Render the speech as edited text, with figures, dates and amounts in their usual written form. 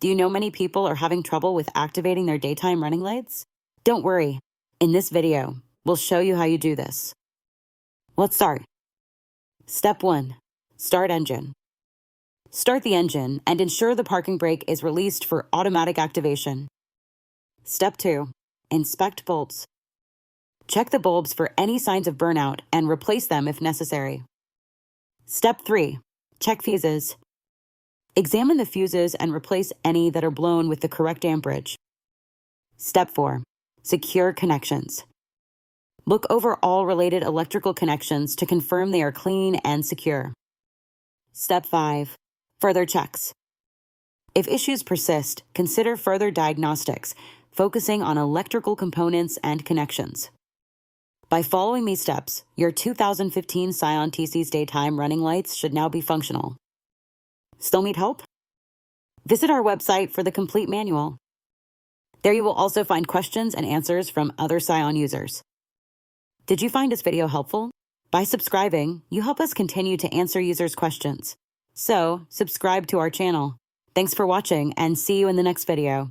Do you know many people are having trouble with activating their daytime running lights? Don't worry. In this video, we'll show you how you do this. Let's start. Step 1. Start engine. Start the engine and ensure the parking brake is released for automatic activation. Step 2. Inspect bulbs. Check the bulbs for any signs of burnout and replace them if necessary. Step 3. Check fuses. Examine the fuses and replace any that are blown with the correct amperage. Step 4. Secure connections. Look over all related electrical connections to confirm they are clean and secure. Step 5. Further checks. If issues persist, consider further diagnostics, focusing on electrical components and connections. By following these steps, your 2015 Scion TC's daytime running lights should now be functional. Still need help? Visit our website for the complete manual. There you will also find questions and answers from other Scion users. Did you find this video helpful? By subscribing, you help us continue to answer users' questions. So, subscribe to our channel. Thanks for watching and see you in the next video.